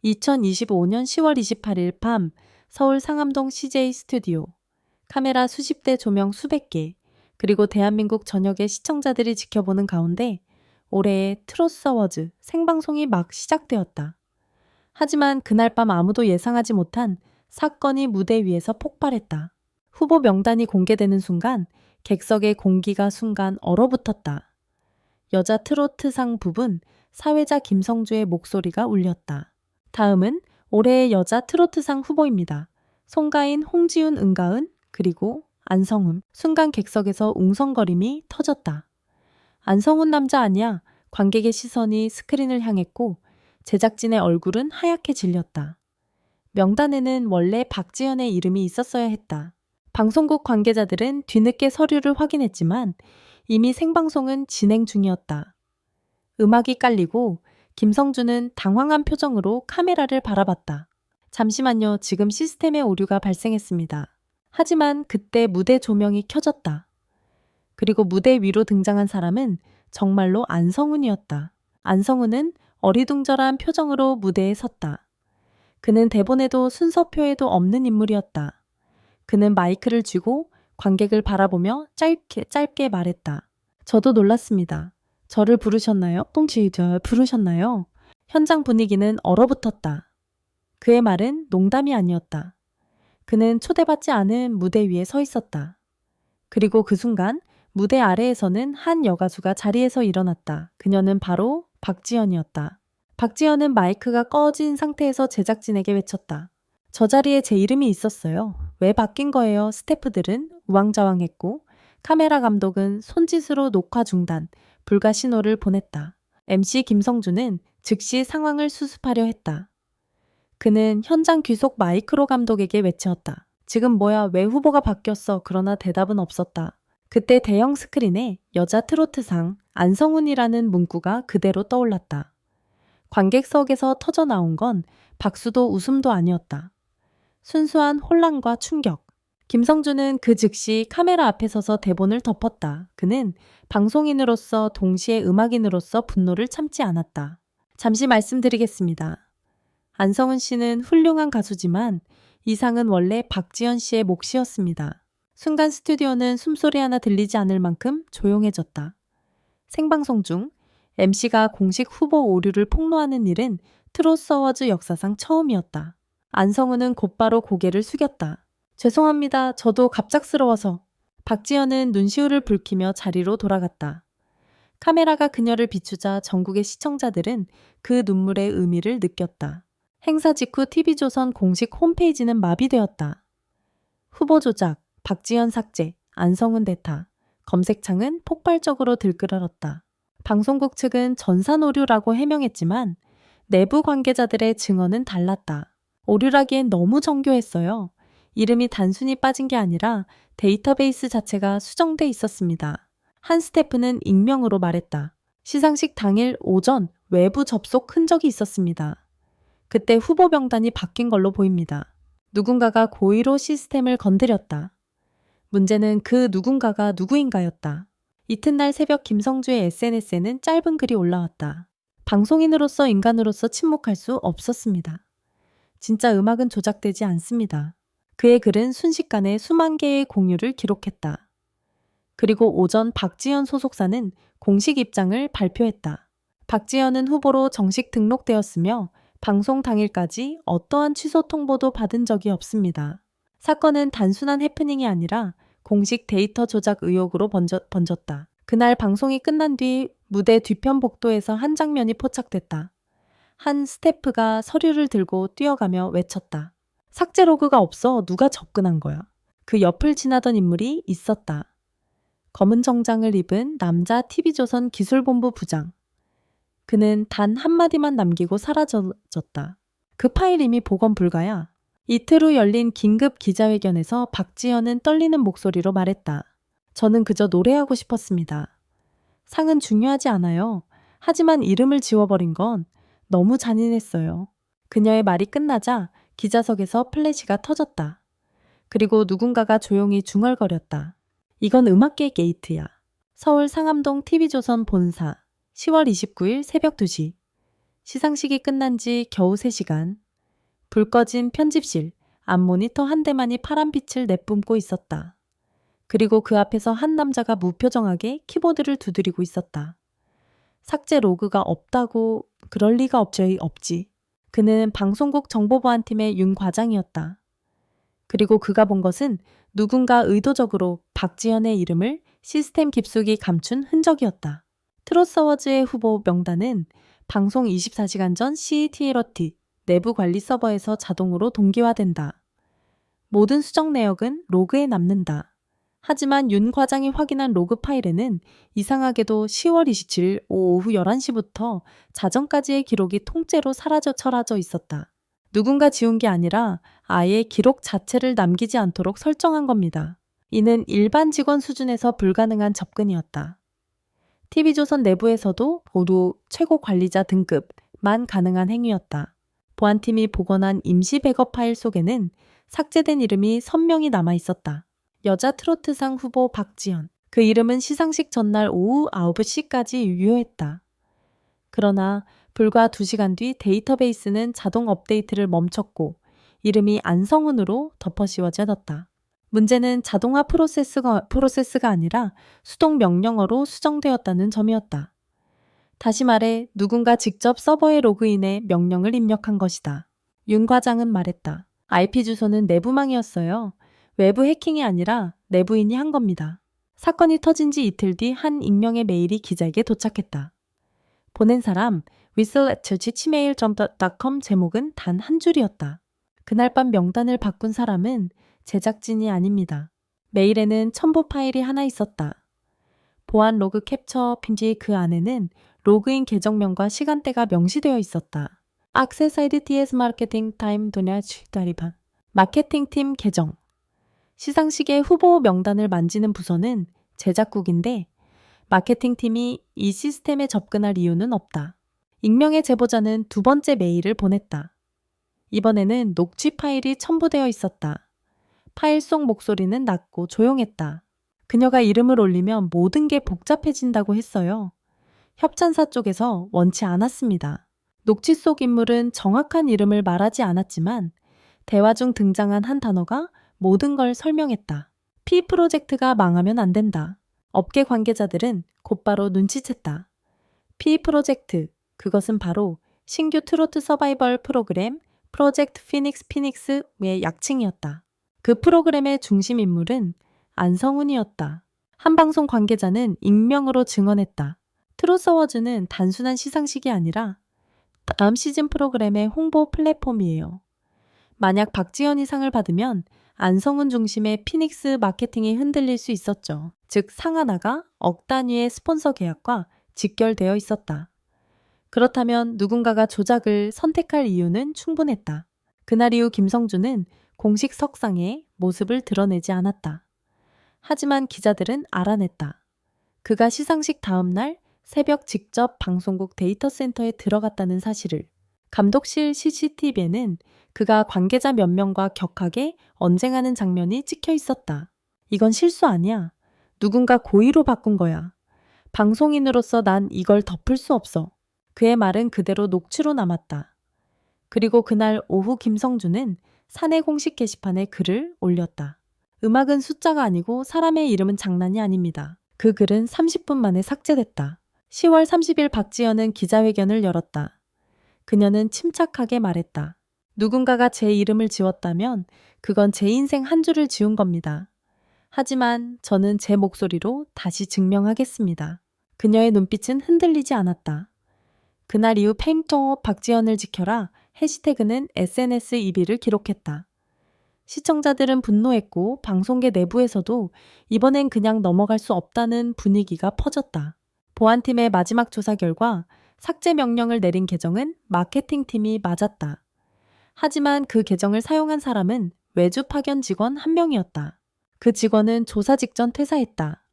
2025년 10월 28일 밤 서울 상암동 CJ 스튜디오. 카메라 수십 대, 조명 수백 개, 그리고 대한민국 전역의 시청자들이 지켜보는 가운데 올해의 트롯스 어워즈 생방송이 막 시작되었다. 하지만 그날 밤 아무도 예상하지 못한 사건이 무대 위에서 폭발했다. 후보 명단이 공개되는 순간 객석의 공기가 순간 얼어붙었다. 여자 트로트상 부분 사회자 김성주의 목소리가 울렸다. 다음은 올해의 여자 트로트상 후보입니다. 송가인, 홍지윤, 은가은, 그리고 안성훈. 순간 객석에서 웅성거림이 터졌다. 안성훈 남자 아니야. 관객의 시선이 스크린을 향했고 제작진의 얼굴은 하얗게 질렸다. 명단에는 원래 박지연의 이름이 있었어야 했다. 방송국 관계자들은 뒤늦게 서류를 확인했지만 이미 생방송은 진행 중이었다. 음악이 깔리고 김성주는 당황한 표정으로 카메라를 바라봤다. 잠시만요. 지금 시스템에 오류가 발생했습니다. 하지만 그때 무대 조명이 켜졌다. 그리고 무대 위로 등장한 사람은 정말로 안성훈이었다. 안성훈은 어리둥절한 표정으로 무대에 섰다. 그는 대본에도 순서표에도 없는 인물이었다. 그는 마이크를 쥐고 관객을 바라보며 짧게 말했다. 저도 놀랐습니다. 저를 부르셨나요? 똥치 저 부르셨나요? 현장 분위기는 얼어붙었다. 그의 말은 농담이 아니었다. 그는 초대받지 않은 무대 위에 서 있었다. 그리고 그 순간 무대 아래에서는 한 여가수가 자리에서 일어났다. 그녀는 바로 박지연이었다. 박지연은 마이크가 꺼진 상태에서 제작진에게 외쳤다. 저 자리에 제 이름이 있었어요. 왜 바뀐 거예요? 스태프들은 우왕좌왕했고 카메라 감독은 손짓으로 녹화 중단, 불가 신호를 보냈다. MC 김성주는 즉시 상황을 수습하려 했다. 그는 현장 귀속 마이크로 감독에게 외쳤다. 지금 뭐야? 왜 후보가 바뀌었어? 그러나 대답은 없었다. 그때 대형 스크린에 여자 트로트상 안성훈이라는 문구가 그대로 떠올랐다. 관객석에서 터져 나온 건 박수도 웃음도 아니었다. 순수한 혼란과 충격. 김성주는 그 즉시 카메라 앞에 서서 대본을 덮었다. 그는 방송인으로서 동시에 음악인으로서 분노를 참지 않았다. 잠시 말씀드리겠습니다. 안성훈 씨는 훌륭한 가수지만 이 상은 원래 박지연 씨의 몫이었습니다. 순간 스튜디오는 숨소리 하나 들리지 않을 만큼 조용해졌다. 생방송 중 MC가 공식 후보 오류를 폭로하는 일은 트롯스 어워즈 역사상 처음이었다. 안성훈은 곧바로 고개를 숙였다. 죄송합니다. 저도 갑작스러워서. 박지연은 눈시울을 붉히며 자리로 돌아갔다. 카메라가 그녀를 비추자 전국의 시청자들은 그 눈물의 의미를 느꼈다. 행사 직후 TV조선 공식 홈페이지는 마비되었다. 후보 조작, 박지연 삭제, 안성훈 대타. 검색창은 폭발적으로 들끓었다. 방송국 측은 전산 오류라고 해명했지만 내부 관계자들의 증언은 달랐다. 오류라기엔 너무 정교했어요. 이름이 단순히 빠진 게 아니라 데이터베이스 자체가 수정돼 있었습니다. 한 스태프는 익명으로 말했다. 시상식 당일 오전 외부 접속 흔적이 있었습니다. 그때 후보 명단이 바뀐 걸로 보입니다. 누군가가 고의로 시스템을 건드렸다. 문제는 그 누군가가 누구인가였다. 이튿날 새벽 김성주의 SNS에는 짧은 글이 올라왔다. 방송인으로서 인간으로서 침묵할 수 없었습니다. 진짜 음악은 조작되지 않습니다. 그의 글은 순식간에 수만 개의 공유를 기록했다. 그리고 오전 박지연 소속사는 공식 입장을 발표했다. 박지연은 후보로 정식 등록되었으며 방송 당일까지 어떠한 취소 통보도 받은 적이 없습니다. 사건은 단순한 해프닝이 아니라 공식 데이터 조작 의혹으로 번졌다. 그날 방송이 끝난 뒤 무대 뒤편 복도에서 한 장면이 포착됐다. 한 스태프가 서류를 들고 뛰어가며 외쳤다. 삭제 로그가 없어. 누가 접근한 거야. 그 옆을 지나던 인물이 있었다. 검은 정장을 입은 남자 TV조선 기술본부 부장. 그는 단 한마디만 남기고 사라졌다. 그 파일 이미 복원 불가야. 이틀 후 열린 긴급 기자회견에서 박지연은 떨리는 목소리로 말했다. 저는 그저 노래하고 싶었습니다. 상은 중요하지 않아요. 하지만 이름을 지워버린 건 너무 잔인했어요. 그녀의 말이 끝나자 기자석에서 플래시가 터졌다. 그리고 누군가가 조용히 중얼거렸다. 이건 음악계 게이트야. 서울 상암동 TV조선 본사 10월 29일 새벽 2시. 시상식이 끝난 지 겨우 3시간. 불 꺼진 편집실, 앞 모니터 한 대만이 파란 빛을 내뿜고 있었다. 그리고 그 앞에서 한 남자가 무표정하게 키보드를 두드리고 있었다. 삭제 로그가 없다고 그럴 리가 없지. 그는 방송국 정보보안팀의 윤 과장이었다. 그리고 그가 본 것은 누군가 의도적으로 박지현의 이름을 시스템 깊숙이 감춘 흔적이었다. 트롯 어워즈의 후보 명단은 방송 24시간 전 CET 내부 관리 서버에서 자동으로 동기화된다. 모든 수정 내역은 로그에 남는다. 하지만 윤 과장이 확인한 로그 파일에는 이상하게도 10월 27일 오후 11시부터 자정까지의 기록이 통째로 사라져 있었다. 누군가 지운 게 아니라 아예 기록 자체를 남기지 않도록 설정한 겁니다. 이는 일반 직원 수준에서 불가능한 접근이었다. TV조선 내부에서도 모두 최고 관리자 등급만 가능한 행위였다. 보안팀이 복원한 임시 백업 파일 속에는 삭제된 이름이 선명히 남아 있었다. 여자 트로트상 후보 박지현. 그 이름은 시상식 전날 오후 9시까지 유효했다. 그러나 불과 2시간 뒤 데이터베이스는 자동 업데이트를 멈췄고 이름이 안성훈으로 덮어씌워졌다. 문제는 자동화 프로세스가 아니라 수동 명령어로 수정되었다는 점이었다. 다시 말해 누군가 직접 서버에 로그인해 명령을 입력한 것이다. 윤 과장은 말했다. IP 주소는 내부망이었어요. 외부 해킹이 아니라 내부인이 한 겁니다. 사건이 터진 지 이틀 뒤 한 익명의 메일이 기자에게 도착했다. 보낸 사람 whistle@gmail.com 제목은 단 한 줄이었다. 그날 밤 명단을 바꾼 사람은 제작진이 아닙니다. 메일에는 첨부 파일이 하나 있었다. 보안 로그 캡처 핀지 그 안에는 로그인 계정명과 시간대가 명시되어 있었다. 악세사이드 TS 마케팅 타임 도냐치 다리반 마케팅팀 계정. 시상식의 후보 명단을 만지는 부서는 제작국인데 마케팅팀이 이 시스템에 접근할 이유는 없다. 익명의 제보자는 2번째 메일을 보냈다. 이번에는 녹취 파일이 첨부되어 있었다. 파일 속 목소리는 낮고 조용했다. 그녀가 이름을 올리면 모든 게 복잡해진다고 했어요. 협찬사 쪽에서 원치 않았습니다. 녹취 속 인물은 정확한 이름을 말하지 않았지만 대화 중 등장한 한 단어가 모든 걸 설명했다. P 프로젝트가 망하면 안 된다. 업계 관계자들은 곧바로 눈치챘다. P 프로젝트, 그것은 바로 신규 트로트 서바이벌 프로그램 프로젝트 피닉스의 약칭이었다. 그 프로그램의 중심 인물은 안성훈이었다. 한 방송 관계자는 익명으로 증언했다. 트롯 어워즈는 단순한 시상식이 아니라 다음 시즌 프로그램의 홍보 플랫폼이에요. 만약 박지현이 상을 받으면 안성훈 중심의 피닉스 마케팅이 흔들릴 수 있었죠. 즉 상 하나가 억 단위의 스폰서 계약과 직결되어 있었다. 그렇다면 누군가가 조작을 선택할 이유는 충분했다. 그날 이후 김성주는 공식 석상에 모습을 드러내지 않았다. 하지만 기자들은 알아냈다. 그가 시상식 다음 날 새벽 직접 방송국 데이터 센터에 들어갔다는 사실을. 감독실 CCTV에는 그가 관계자 몇 명과 격하게 언쟁하는 장면이 찍혀 있었다. 이건 실수 아니야. 누군가 고의로 바꾼 거야. 방송인으로서 난 이걸 덮을 수 없어. 그의 말은 그대로 녹취로 남았다. 그리고 그날 오후 김성주는 사내 공식 게시판에 글을 올렸다. 음악은 숫자가 아니고 사람의 이름은 장난이 아닙니다. 그 글은 30분 만에 삭제됐다. 10월 30일 박지현은 기자회견을 열었다. 그녀는 침착하게 말했다. 누군가가 제 이름을 지웠다면 그건 제 인생 한 줄을 지운 겁니다. 하지만 저는 제 목소리로 다시 증명하겠습니다. 그녀의 눈빛은 흔들리지 않았다. 그날 이후 페인터 박지현을 지켜라 해시태그는 SNS 2위를 기록했다. 시청자들은 분노했고 방송계 내부에서도 이번엔 그냥 넘어갈 수 없다는 분위기가 퍼졌다. 보안팀의 마지막 조사 결과 삭제 명령을 내린 계정은 마케팅팀이 맞았다. 하지만 그 계정을 사용한 사람은 외주 파견 직원 한 명이었다. 그 직원은 조사 직전 퇴사했다.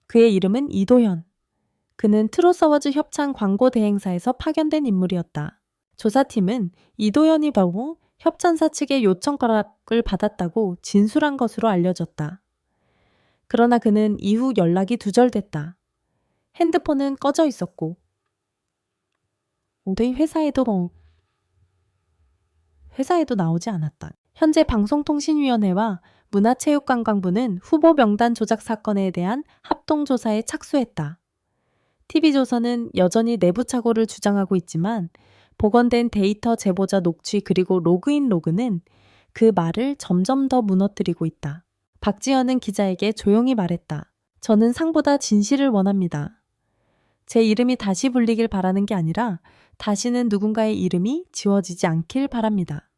그의 이름은 이도현. 그는 트롯 어워즈 협찬 광고 대행사에서 파견된 인물이었다. 조사팀은 이도현이 바로 협찬사 측의 요청 허락을 받았다고 진술한 것으로 알려졌다. 그러나 그는 이후 연락이 두절됐다. 핸드폰은 꺼져 있었고 우리 회사에도 나오지 않았다. 현재 방송통신위원회와 문화체육관광부는 후보 명단 조작 사건에 대한 합동조사에 착수했다. TV조선은 여전히 내부 착오를 주장하고 있지만 복원된 데이터 제보자 녹취 그리고 로그인 로그는 그 말을 점점 더 무너뜨리고 있다. 박지연은 기자에게 조용히 말했다. 저는 상보다 진실을 원합니다. 제 이름이 다시 불리길 바라는 게 아니라 다시는 누군가의 이름이 지워지지 않길 바랍니다.